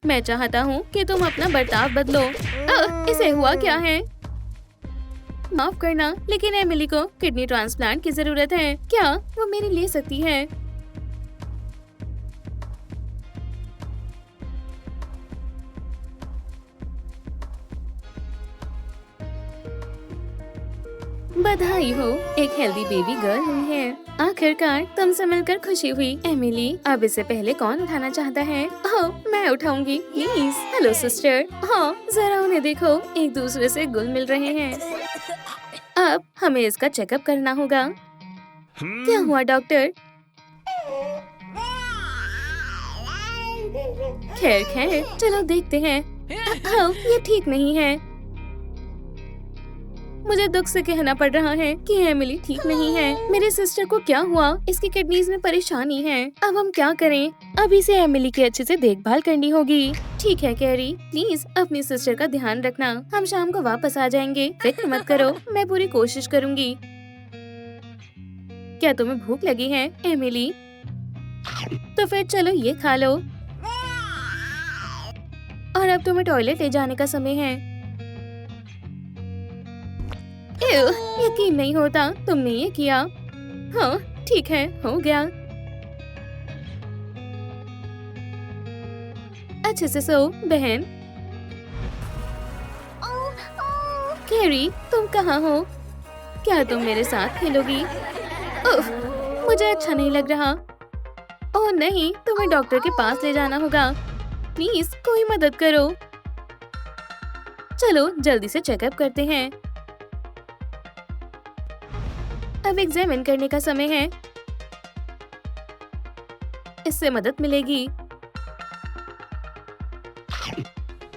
मैं चाहता हूँ कि तुम अपना बर्ताव बदलो। इसे हुआ क्या है? माफ करना, लेकिन एमिली को किडनी ट्रांसप्लांट की जरूरत है। क्या वो मेरी ले सकती है? बधाई हो, एक हेल्दी बेबी गर्ल हुई है। आखिरकार तुमसे मिलकर खुशी हुई एमिली। अब इससे पहले कौन उठाना चाहता है? ओह, मैं उठाऊंगी प्लीज। Hello sister. हाँ, जरा उन्हें देखो, एक दूसरे से घुल मिल रहे हैं। अब हमें इसका चेकअप करना होगा। क्या हुआ डॉक्टर? खैर खैर, चलो देखते हैं। ये ठीक नहीं है। मुझे दुख से कहना पड़ रहा है कि एमिली ठीक नहीं है। मेरे सिस्टर को क्या हुआ? इसकी किडनीज में परेशानी है। अब हम क्या करें? अभी से एमिली की अच्छे से देखभाल करनी होगी। ठीक है कैरी, प्लीज अपनी सिस्टर का ध्यान रखना। हम शाम को वापस आ जाएंगे, फिक्र मत करो, मैं पूरी कोशिश करूंगी। क्या तुम्हें भूख लगी है एमिली? तो फिर चलो ये खा लो। और अब तुम्हें टॉयलेट ले जाने का समय है। यकीन नहीं होता तुमने ये किया। हाँ ठीक है, हो गया। अच्छे से सो बहन। कैरी, तुम कहाँ हो? क्या तुम मेरे साथ खेलोगी? उफ, मुझे अच्छा नहीं लग रहा। ओह नहीं, तुम्हें डॉक्टर के पास ले जाना होगा। प्लीज कोई मदद करो। चलो जल्दी से चेकअप करते हैं। अब एग्जामिन करने का समय है। इससे मदद मिलेगी।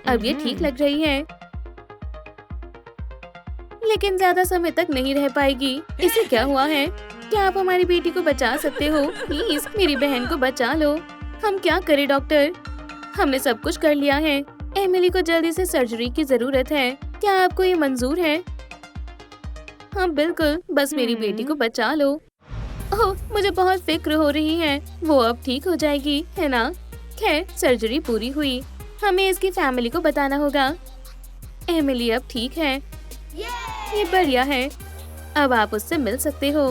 अब ये ठीक लग रही है, लेकिन ज्यादा समय तक नहीं रह पाएगी। इसे क्या हुआ है? क्या आप हमारी बेटी को बचा सकते हो? प्लीज मेरी बहन को बचा लो। हम क्या करें डॉक्टर? हमने सब कुछ कर लिया है। एमिली को जल्दी से सर्जरी की जरूरत है। क्या आपको ये मंजूर है? हाँ बिल्कुल, बस मेरी बेटी को बचा लो। ओह, मुझे बहुत फिक्र हो रही है। वो अब ठीक हो जाएगी, है ना? खैर, सर्जरी पूरी हुई। हमें इसकी फैमिली को बताना होगा। एमिली अब ठीक है। ये बढ़िया है। अब आप उससे मिल सकते हो।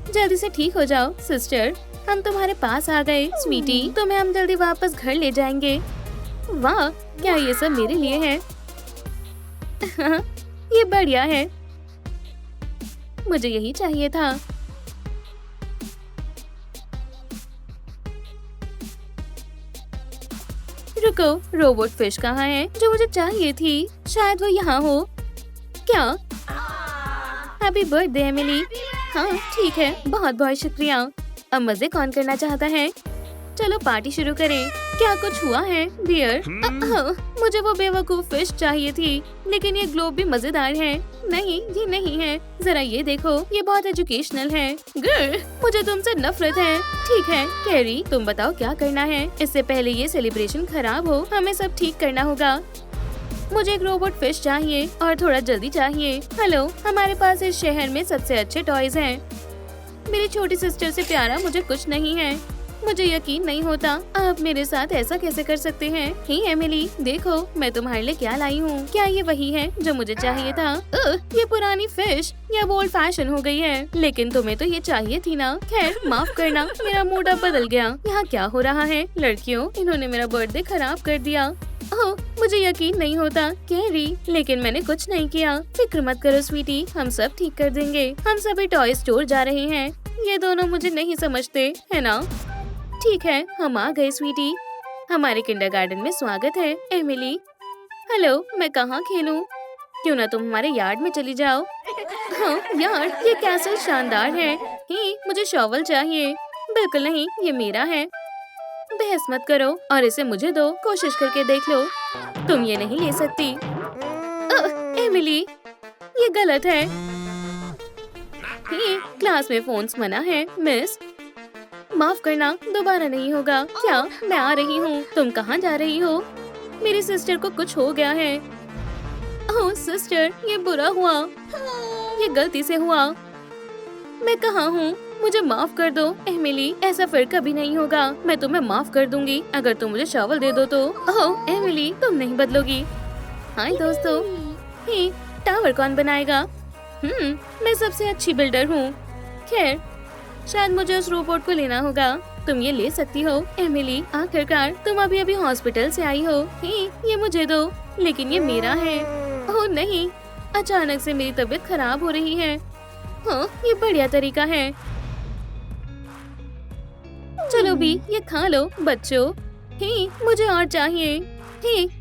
जल्दी से ठीक हो जाओ सिस्टर। हम तुम्हारे पास आ गए स्वीटी। तुम्हें हम जल्दी वापस घर ले जाएंगे। वाह, क्या ये सब मेरे लिए है? ये बढ़िया है, मुझे यही चाहिए था। रुको, रोबोट फिश कहाँ है जो मुझे चाहिए थी? शायद वो यहाँ हो। क्या? Happy birthday Emily. हाँ ठीक है, बहुत बहुत शुक्रिया। अब मजे कौन करना चाहता है? चलो पार्टी शुरू करें। क्या कुछ हुआ है डियर? मुझे वो बेवकूफ फिश चाहिए थी, लेकिन ये ग्लोब भी मजेदार है। नहीं, ये नहीं है। जरा ये देखो, ये बहुत एजुकेशनल है। ग्र, मुझे तुमसे नफरत है। ठीक है कैरी, तुम बताओ क्या करना है? इससे पहले ये सेलिब्रेशन खराब हो, हमें सब ठीक करना होगा। मुझे एक रोबोट फिश चाहिए और थोड़ा जल्दी चाहिए। हेलो, हमारे पास इस शहर में सबसे अच्छे टॉयज हैं। मेरी छोटी सिस्टर से प्यारा मुझे कुछ नहीं है। मुझे यकीन नहीं होता आप मेरे साथ ऐसा कैसे कर सकते हैं। हे एमिली, देखो मैं तुम्हारे लिए क्या लाई हूँ। क्या ये वही है जो मुझे चाहिए था? ये पुरानी फिश या ओल्ड फैशन हो गई है, लेकिन तुम्हें तो ये चाहिए थी ना। खैर माफ करना, मेरा मूड अब बदल गया। यहाँ क्या हो रहा है लड़कियों? इन्होंने मेरा बर्थडे खराब कर दिया। ओह, मुझे यकीन नहीं होता कैरी, लेकिन मैंने कुछ नहीं किया। फिक्र मत करो स्वीटी, हम सब ठीक कर देंगे। हम सभी टॉय स्टोर जा रहे हैं। ये दोनों मुझे नहीं समझते, है ना? ठीक है, हम आ गए स्वीटी। हमारे किंडरगार्टन में स्वागत है एमिली। हेलो, मैं कहाँ खेलूं? क्यों ना तुम हमारे यार्ड में चली जाओ। हाँ यार, ये कैसल शानदार है। ही, मुझे शॉवल चाहिए। बिल्कुल नहीं, ये मेरा है। बहस मत करो और इसे मुझे दो। कोशिश करके देख लो। तुम ये नहीं ले सकती। एमिली, ये गलत है। ही, क्लास में फोन्स मना है मिस। माफ करना, दोबारा नहीं होगा। क्या? मैं आ रही हूँ। तुम कहाँ जा रही हो? मेरी सिस्टर को कुछ हो गया है। ओह सिस्टर, ये बुरा हुआ। ये गलती से हुआ। मैं कहाँ हूँ? मुझे माफ कर दो एमिली, ऐसा फिर कभी नहीं होगा। मैं तुम्हें माफ कर दूंगी अगर तुम मुझे शॉवल दे दो तो। ओह एमिली, तुम नहीं बदलोगी। हाय दोस्तों, हे टावर कौन बनाएगा? मैं सबसे अच्छी बिल्डर हूँ। खैर, शायद मुझे उस रोबोट को लेना होगा। तुम ये ले सकती हो एमिली, आखिरकार तुम अभी अभी हॉस्पिटल से आई हो। ये मुझे दो, लेकिन ये मेरा है। ओह नहीं, अचानक से मेरी तबीयत खराब हो रही है। हाँ, ये बढ़िया तरीका है। चलो भी ये खा लो बच्चों। मुझे और चाहिए।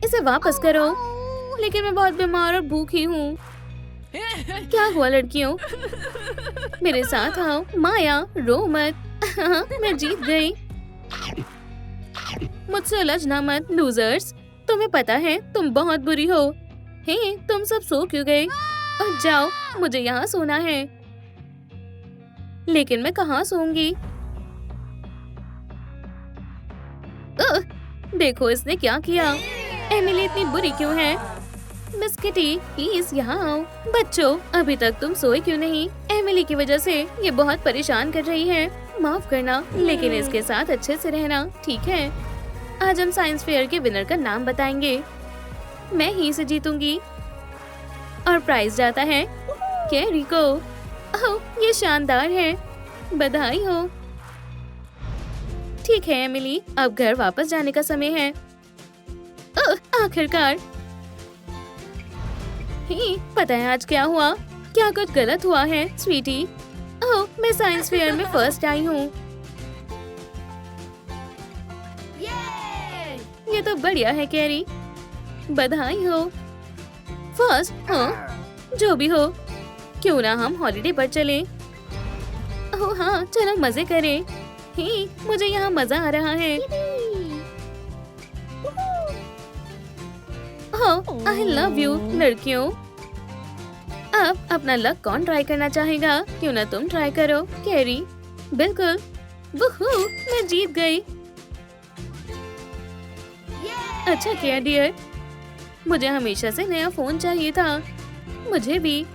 इसे वापस करो। लेकिन मैं बहुत बीमार और भूखी हूँ। क्या हुआ लड़कियों? मेरे साथ आओ। माया, रो मत। मैं जीत गई। मुझसे उलझना मत लूजर्स। तुम्हें पता है तुम बहुत बुरी हो। तुम सब सो क्यों गए? और जाओ, मुझे यहाँ सोना है। लेकिन मैं कहाँ सोऊंगी? देखो इसने क्या किया। एमिली इतनी बुरी क्यों है? मिस किटी प्लीज यहाँ आओ। बच्चों, अभी तक तुम सोए क्यों नहीं? एमिली की वजह से ये बहुत परेशान कर रही है। माफ करना, लेकिन इसके साथ अच्छे से रहना, ठीक है? आज हम साइंस फेयर के विनर का नाम बताएंगे। मैं ही से जीतूंगी और प्राइज जाता है कैरी को। ओह, ये शानदार है। बधाई हो। ठीक है एमिली, अब घर वापस जाने का समय है। आखिरकार। पता है आज क्या हुआ? क्या कुछ गलत हुआ है स्वीटी? ओह, मैं साइंस फेयर में फर्स्ट आई हूँ। ये तो बढ़िया है कैरी, बधाई हो। फर्स्ट? हाँ, जो भी हो, क्यों ना हम हॉलिडे पर चलें? ओह हाँ, चलो मजे करें। मुझे यहाँ मजा आ रहा है। आई लव यू लड़कियों। अब अपना लक कौन ट्राई करना चाहेगा? क्यों ना तुम ट्राई करो कैरी। बिल्कुल। वुहू, मैं जीत गई। अच्छा किया डियर। मुझे हमेशा से नया फोन चाहिए था। मुझे भी।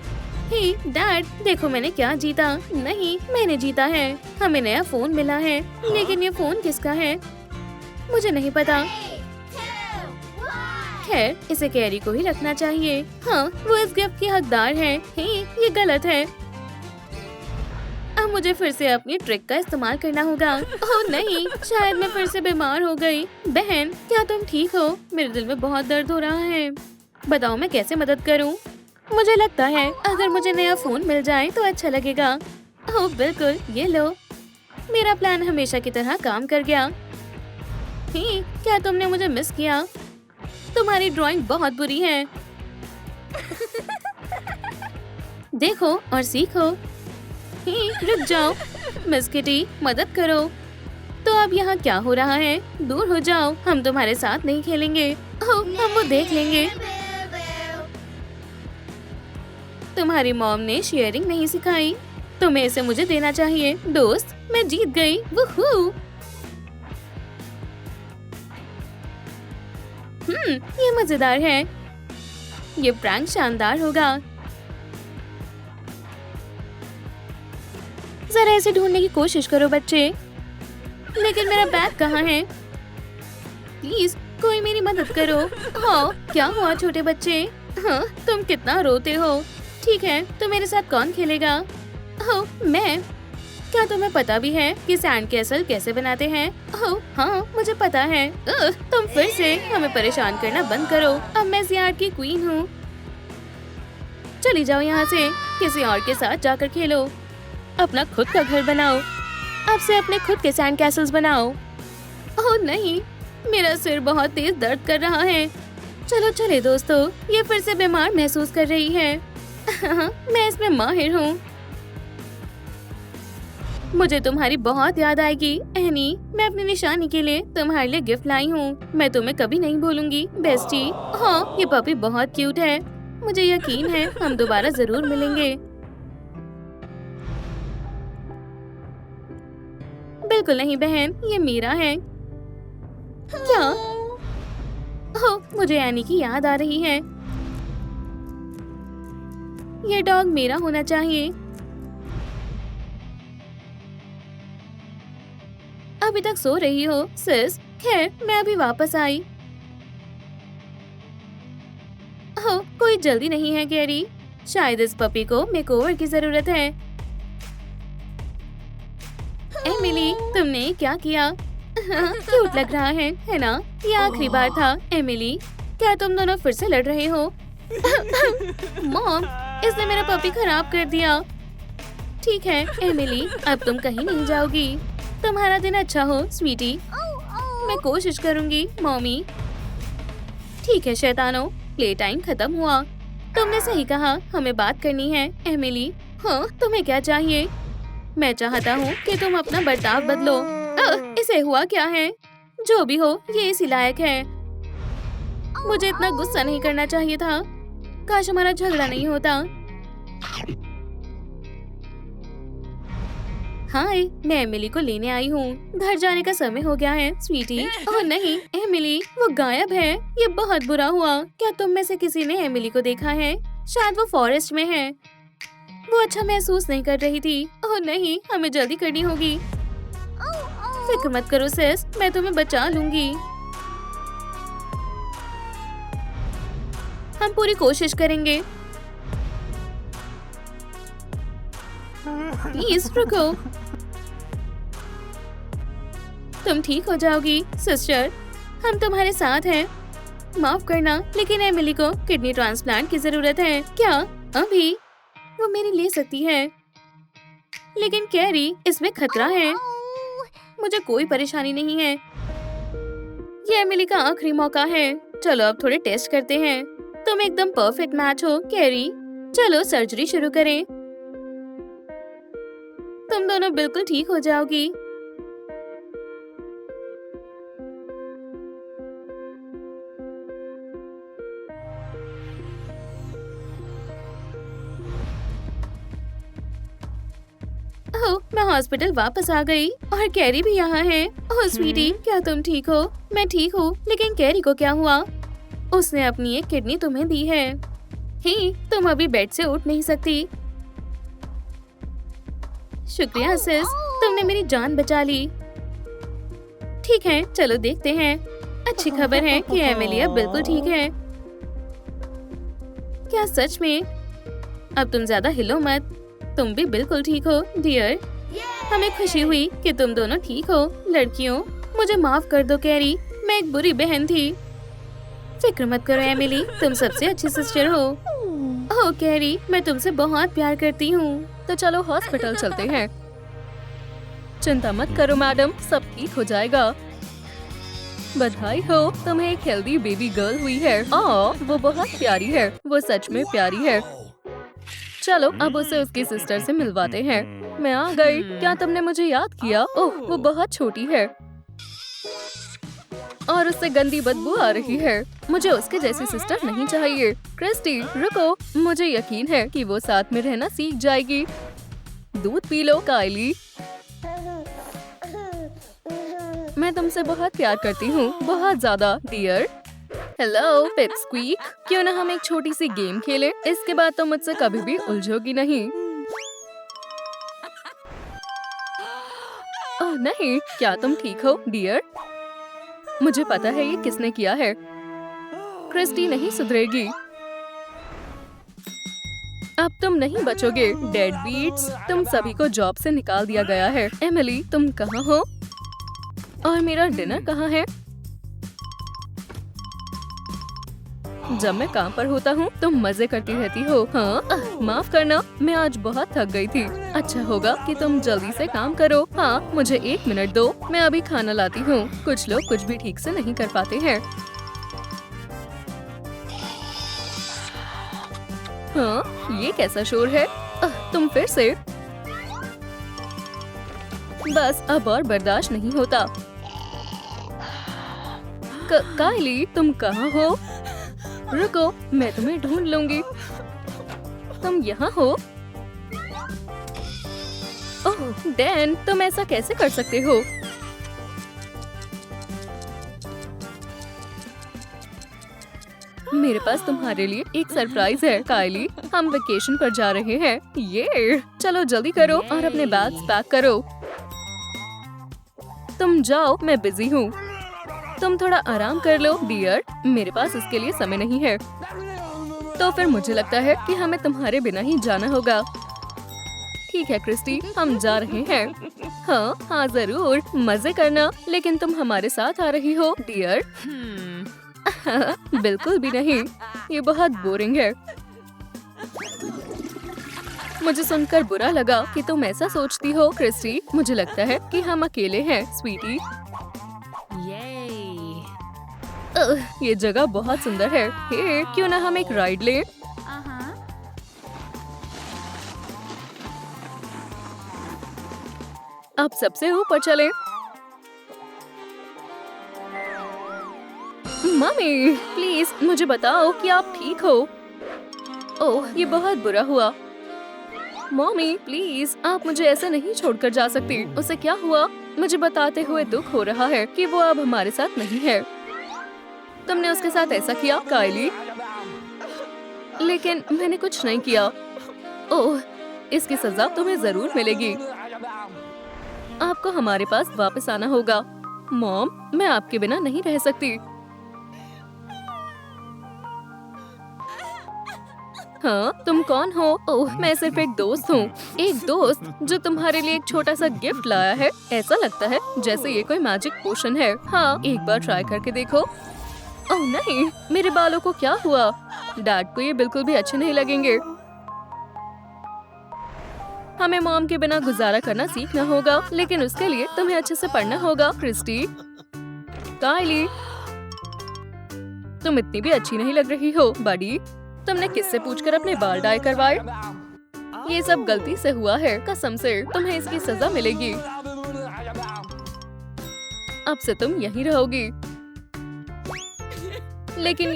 डैड, देखो मैंने क्या जीता। नहीं, मैंने जीता है। हमें नया फोन मिला है। लेकिन ये फोन किसका है? मुझे नहीं पता। खैर, इसे कैरी को ही रखना चाहिए। हाँ, वो इस गिफ्ट की हकदार है। ये गलत है। अब मुझे फिर से अपनी ट्रिक का इस्तेमाल करना होगा। ओह नहीं, शायद मैं फिर से बीमार हो गई। बहन, क्या तुम ठीक हो? मेरे दिल में बहुत दर्द हो रहा है। बताओ मैं कैसे मदद करूं? मुझे लगता है अगर मुझे नया फोन मिल जाए तो अच्छा लगेगा। ओह बिल्कुल, ये लो। मेरा प्लान हमेशा की तरह काम कर गया। क्या तुमने मुझे मिस किया? तुम्हारी ड्राइंग बहुत बुरी है। देखो और सीखो। रुक जाओ मिस किटी, मदद करो। तो अब यहाँ क्या हो रहा है? दूर हो जाओ, हम तुम्हारे साथ नहीं खेलेंगे। हम वो देख लेंगे। तुम्हारी मॉम ने शेयरिंग नहीं सिखाई। तुम्हें इसे मुझे देना चाहिए। दोस्त, मैं जीत गई। वुहू। ये मजेदार है। ये प्रैंक शानदार होगा। जरा इसे ढूंढने की कोशिश करो बच्चे। लेकिन मेरा बैग कहाँ है? प्लीज कोई मेरी मदद करो। हाँ, क्या हुआ छोटे बच्चे? हाँ, तुम कितना रोते हो। ठीक है, तो मेरे साथ कौन खेलेगा? ओह, मैं। क्या तुम्हें पता भी है कि सैंड कैसल कैसे बनाते हैं? ओह हाँ, मुझे पता है। तुम फिर से हमें परेशान करना बंद करो। अब मैं इस यार्ड की क्वीन हूँ। चली जाओ यहाँ से, किसी और के साथ जाकर खेलो। अपना खुद का घर बनाओ। अब से अपने खुद के सैंड कैसल्स बनाओ। ओह नहीं, मेरा सिर बहुत तेज दर्द कर रहा है। चलो चले दोस्तों, ये फिर से बीमार महसूस कर रही है। मैं इसमें माहिर हूँ। मुझे तुम्हारी बहुत याद आएगी एनी। मैं अपनी निशानी के लिए तुम्हारे लिए गिफ्ट लाई हूँ। मैं तुम्हें कभी नहीं भूलूंगी बेस्टी। हाँ, ये पपी बहुत क्यूट है। मुझे यकीन है हम दोबारा जरूर मिलेंगे। बिल्कुल नहीं बहन, ये मेरा है। क्या? ओह, मुझे एनी की याद आ रही है। ये डॉग मेरा होना चाहिए। अभी तक सो रही हो सिस? खैर मैं अभी वापस आई। ओह, कोई जल्दी नहीं है कैरी। शायद इस पपी को मेकओवर की जरूरत है। एमिली, तुमने क्या किया? क्यूट लग रहा है ना? ये आखिरी बार था। एमिली, क्या तुम दोनों फिर से लड़ रहे हो? मॉम, इसने मेरा पपी खराब कर दिया। ठीक है एमिली, अब तुम कहीं नहीं जाओगी। तुम्हारा दिन अच्छा हो स्वीटी। मैं कोशिश करूंगी मॉमी। ठीक है शैतानो, प्ले टाइम खत्म हुआ। तुमने सही कहा, हमें बात करनी है। एमिली, हाँ तुम्हें क्या चाहिए? मैं चाहता हूँ कि तुम अपना बर्ताव बदलो। इसे हुआ क्या है? जो भी हो, ये इसी लायक है। मुझे इतना गुस्सा नहीं करना चाहिए था। काश हमारा झगड़ा नहीं होता। हाय, मैं एमिली को लेने आई हूँ। घर जाने का समय हो गया है स्वीटी। ओह नहीं एमिली, वो गायब है। ये बहुत बुरा हुआ। क्या तुम में से किसी ने एमिली को देखा है? शायद वो फॉरेस्ट में है। वो अच्छा महसूस नहीं कर रही थी। ओह नहीं, हमें जल्दी करनी होगी। फिक्र मत करो सिस, मैं तुम्हें बचा लूंगी। हम पूरी कोशिश करेंगे। प्लीज रुको। तुम ठीक हो जाओगी सिस्टर, हम तुम्हारे साथ हैं। माफ करना, लेकिन एमिली को किडनी ट्रांसप्लांट की जरूरत है। क्या अभी? वो मेरी ले सकती है, लेकिन कैरी, इसमें खतरा है। मुझे कोई परेशानी नहीं है। ये एमिली का आखिरी मौका है। चलो अब थोड़े टेस्ट करते हैं। तुम एकदम परफेक्ट मैच हो कैरी। चलो सर्जरी शुरू करें। तुम दोनों बिल्कुल ठीक हो जाओगी। ओह, मैं हॉस्पिटल वापस आ गई और कैरी भी यहाँ है। ओह स्वीटी, क्या तुम ठीक हो? मैं ठीक हूँ, लेकिन कैरी को क्या हुआ? उसने अपनी एक किडनी तुम्हें दी है। ही, तुम अभी बेड से उठ नहीं सकती। शुक्रिया सिस, तुमने मेरी जान बचा ली। ठीक है, चलो देखते हैं। अच्छी खबर है कि एमिली अब बिल्कुल ठीक है। क्या सच में? अब तुम ज्यादा हिलो मत। तुम भी बिल्कुल ठीक हो डियर। हमें खुशी हुई कि तुम दोनों ठीक हो। लड़कियों, मुझे माफ कर दो कैरी, मैं एक बुरी बहन थी। फिक्र मत करो एमिली, तुम सबसे अच्छी सिस्टर हो। ओह कैरी, मैं तुमसे बहुत प्यार करती हूँ। तो चलो हॉस्पिटल चलते हैं। चिंता मत करो मैडम, सब ठीक हो जाएगा। बधाई हो, तुम्हें एक हेल्दी बेबी गर्ल हुई है। वो बहुत प्यारी है। वो सच में प्यारी है। चलो अब उसे उसकी सिस्टर से मिलवाते हैं। मैं आ गई। क्या तुमने मुझे याद किया? ओह, वो बहुत छोटी है और उससे गंदी बदबू आ रही है। मुझे उसके जैसी सिस्टर नहीं चाहिए। क्रिस्टी रुको, मुझे यकीन है कि वो साथ में रहना सीख जाएगी। दूध पी लो कायली। मैं तुमसे बहुत प्यार करती हूँ, बहुत ज्यादा डियर। हेलो पिपस्क्वीक, क्यों ना हम एक छोटी सी गेम खेलें? इसके बाद तो मुझसे कभी भी उलझोगी नहीं। ओह नहीं, क्या तुम ठीक हो डियर? मुझे पता है ये किसने किया है। क्रिस्टी नहीं सुधरेगी। अब तुम नहीं बचोगे डेड बीट्स। तुम सभी को जॉब से निकाल दिया गया है। एमिली, तुम कहाँ हो? और मेरा डिनर कहाँ है? जब मैं काम पर होता हूँ तुम मजे करती रहती हो। हाँ, माफ करना, मैं आज बहुत थक गई थी। अच्छा होगा कि तुम जल्दी से काम करो। हाँ, मुझे 1 मिनट दो, मैं अभी खाना लाती हूँ। कुछ लोग कुछ भी ठीक से नहीं कर पाते हैं। हाँ, ये कैसा शोर है? तुम फिर से? बस अब और बर्दाश्त नहीं होता। कायली, तुम कहाँ हो? रुको, मैं तुम्हें ढूंढ लूंगी। तुम यहाँ हो? ओह डैन, तुम ऐसा कैसे कर सकते हो? मेरे पास तुम्हारे लिए एक सरप्राइज है कायली। हम वेकेशन पर जा रहे हैं। ये चलो जल्दी करो और अपने बैग्स पैक करो। तुम जाओ, मैं बिजी हूँ। तुम थोड़ा आराम कर लो डियर, मेरे पास इसके लिए समय नहीं है। तो फिर मुझे लगता है कि हमें तुम्हारे बिना ही जाना होगा। ठीक है क्रिस्टी, हम जा रहे हैं। हाँ हाँ जरूर, मजे करना, लेकिन तुम हमारे साथ आ रही हो डियर? बिल्कुल भी नहीं, ये बहुत बोरिंग है। मुझे सुनकर बुरा लगा कि तुम ऐसा सोचती हो क्रिस्टी। मुझे लगता है कि हम अकेले हैं स्वीटी। ये जगह बहुत सुंदर है। हे, क्यों ना हम एक राइड लें? अब सबसे ऊपर चलें। मम्मी प्लीज मुझे बताओ कि आप ठीक हो। ओह ये बहुत बुरा हुआ। मम्मी प्लीज आप मुझे ऐसे नहीं छोड़कर जा सकती। उसे क्या हुआ? मुझे बताते हुए दुख हो रहा है कि वो अब हमारे साथ नहीं है। तुमने उसके साथ ऐसा किया कायली? लेकिन मैंने कुछ नहीं किया। ओह इसकी सजा तुम्हें जरूर मिलेगी। आपको हमारे पास वापस आना होगा। मॉम मैं आपके बिना नहीं रह सकती। हाँ तुम कौन हो? ओह मैं सिर्फ एक दोस्त हूँ। एक दोस्त जो तुम्हारे लिए एक छोटा सा गिफ्ट लाया है। ऐसा लगता है जैसे ये कोई मैजिक पोशन है। हाँ एक बार ट्राई करके देखो। ओह नहीं, मेरे बालों को क्या हुआ? डैड को ये बिल्कुल भी अच्छे नहीं लगेंगे। हमें मॉम के बिना गुजारा करना सीखना होगा, लेकिन उसके लिए तुम्हें अच्छे से पढ़ना होगा क्रिस्टी। कायली तुम इतनी भी अच्छी नहीं लग रही हो बड़ी। तुमने किससे पूछकर अपने बाल डाई करवाए? ये सब गलती से हुआ है, कसम से तुम्हें इसकी सजा मिलेगी। अब से तुम यहीं रहोगी। लेकिन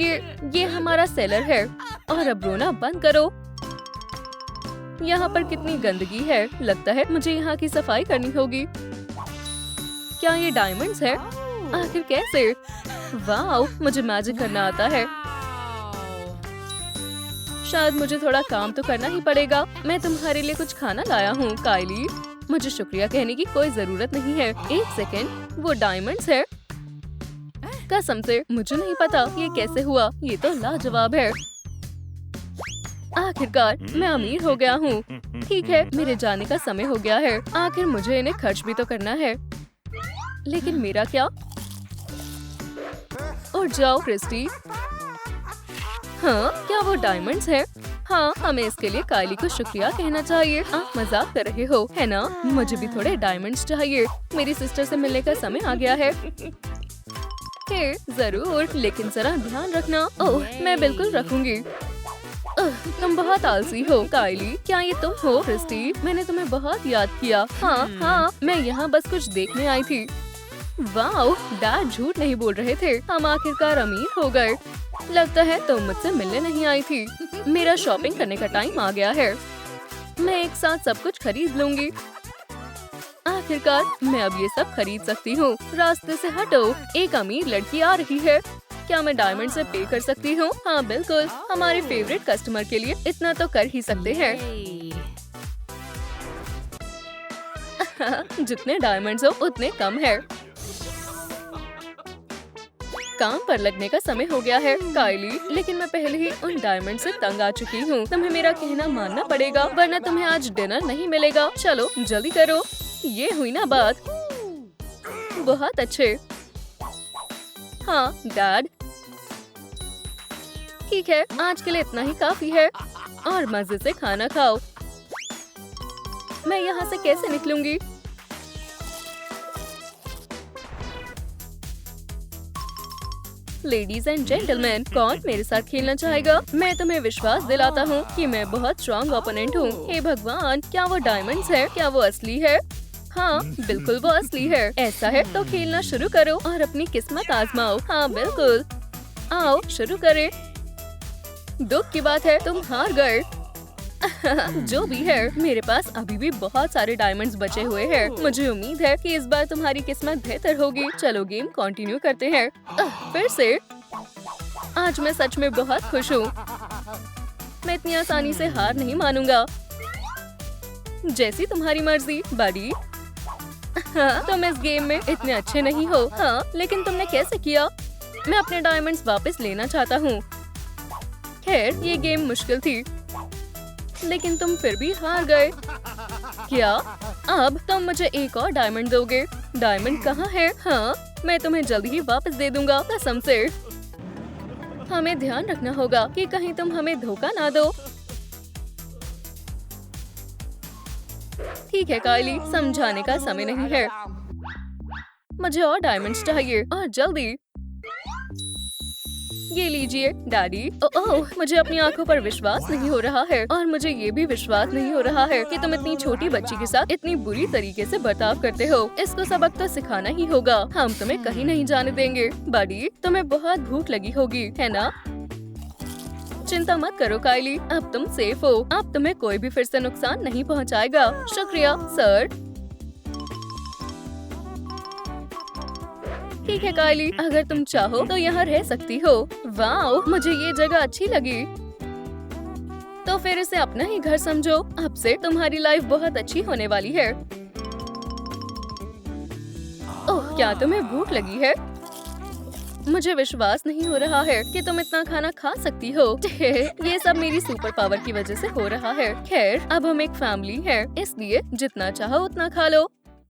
ये हमारा सेलर है। और अब रोना बंद करो। यहाँ पर कितनी गंदगी है। लगता है मुझे यहाँ की सफाई करनी होगी। क्या ये डायमंड्स है? आखिर कैसे? वाओ मुझे मैजिक करना आता है। शायद मुझे थोड़ा काम तो करना ही पड़ेगा। मैं तुम्हारे लिए कुछ खाना लाया हूँ कायली। मुझे शुक्रिया कहने की कोई जरूरत नहीं है। एक सेकेंड, वो डायमंड्स है? कसम से मुझे नहीं पता ये कैसे हुआ। ये तो लाजवाब है। आखिरकार मैं अमीर हो गया हूँ। ठीक है मेरे जाने का समय हो गया है। आखिर मुझे इन्हें खर्च भी तो करना है। लेकिन मेरा क्या? और जाओ क्रिस्टी। हाँ क्या वो डायमंड्स है? हाँ हमें इसके लिए कायली को शुक्रिया कहना चाहिए। आप मजाक कर रहे हो है ना? मुझे भी थोड़े डायमंड्स चाहिए। मेरी सिस्टर से मिलने का समय आ गया है। हे जरूर, लेकिन जरा ध्यान रखना। ओह मैं बिल्कुल रखूंगी। तुम बहुत आलसी हो कायली। क्या ये तुम हो क्रिस्टी? मैंने तुम्हें बहुत याद किया। हाँ मैं यहाँ बस कुछ देखने आई थी। वाओ डैड झूठ नहीं बोल रहे थे। हम आखिरकार अमीर हो गए। लगता है तुम मुझसे मिलने नहीं आई थी। मेरा शॉपिंग करने का टाइम आ गया है। मैं एक साथ सब कुछ खरीद लूंगी। आखिरकार मैं अब ये सब खरीद सकती हूँ। रास्ते से हटो, एक अमीर लड़की आ रही है। क्या मैं डायमंड से पे कर सकती हूँ? हाँ बिल्कुल, हमारे फेवरेट कस्टमर के लिए इतना तो कर ही सकते हैं। जितने डायमंड्स हो उतने कम है। काम पर लगने का समय हो गया है कायली, लेकिन मैं पहले ही उन डायमंड से तंग आ चुकी हूँ। तुम्हें मेरा कहना मानना पड़ेगा, वरना तुम्हें आज डिनर नहीं मिलेगा। चलो जल्दी करो। ये हुई ना बात। बहुत अच्छे। हाँ डैड ठीक है, आज के लिए इतना ही काफी है। और मजे से खाना खाओ। मैं यहाँ से कैसे निकलूंगी? लेडीज एंड जेंटलमैन, कौन मेरे साथ खेलना चाहेगा? मैं तुम्हें विश्वास दिलाता हूँ कि मैं बहुत स्ट्रॉन्ग ओपोनेंट हूँ। हे भगवान, क्या वो डायमंड्स है? क्या वो असली है? हाँ बिल्कुल वो असली है। ऐसा है तो खेलना शुरू करो और अपनी किस्मत आजमाओ। हाँ बिल्कुल, आओ शुरू करें। दुख की बात है तुम हार गए। जो भी है, मेरे पास अभी भी बहुत सारे डायमंड्स बचे हुए हैं। मुझे उम्मीद है कि इस बार तुम्हारी किस्मत बेहतर होगी। चलो गेम कंटिन्यू करते हैं। फिर से आज मैं सच में बहुत खुश हूँ। मैं इतनी आसानी से हार नहीं मानूंगा। जैसी तुम्हारी मर्जी बड़ी। हाँ, तुम इस गेम में इतने अच्छे नहीं हो। हाँ, लेकिन तुमने कैसे किया? मैं अपने डायमंड्स वापस लेना चाहता हूँ। खैर, ये गेम मुश्किल थी, लेकिन तुम फिर भी हार गए। क्या? अब तुम मुझे एक और डायमंड दोगे? डायमंड कहाँ है? हाँ, मैं तुम्हें जल्दी ही वापस दे दूंगा, कसम से। हमें ध्यान रखना होगा कि कहीं तुम हमें धोखा ना दो। ठीक है कायली, समझाने का समय नहीं है। मुझे और डायमंड्स चाहिए और जल्दी। ये लीजिए डैडी। ओह, मुझे अपनी आंखों पर विश्वास नहीं हो रहा है और मुझे ये भी विश्वास नहीं हो रहा है कि तुम इतनी छोटी बच्ची के साथ इतनी बुरी तरीके से बर्ताव करते हो। इसको सबक तो सिखाना ही होगा। हम तुम्हें कहीं नहीं जाने देंगे। बड़ी, तुम्हें बहुत भूख लगी होगी, है ना? चिंता मत करो कायली, अब तुम सेफ हो। अब तुम्हें कोई भी फिर से नुकसान नहीं पहुंचाएगा। शुक्रिया सर। ठीक है कायली, अगर तुम चाहो तो यहाँ रह सकती हो। वाओ, मुझे ये जगह अच्छी लगी। तो फिर इसे अपना ही घर समझो। अब से तुम्हारी लाइफ बहुत अच्छी होने वाली है। ओह, क्या तुम्हें भूख लगी है? मुझे विश्वास नहीं हो रहा है कि तुम इतना खाना खा सकती हो। ये सब मेरी सुपर पावर की वजह से हो रहा है। खैर, अब हम एक फैमिली है, इसलिए जितना चाहो उतना खा लो।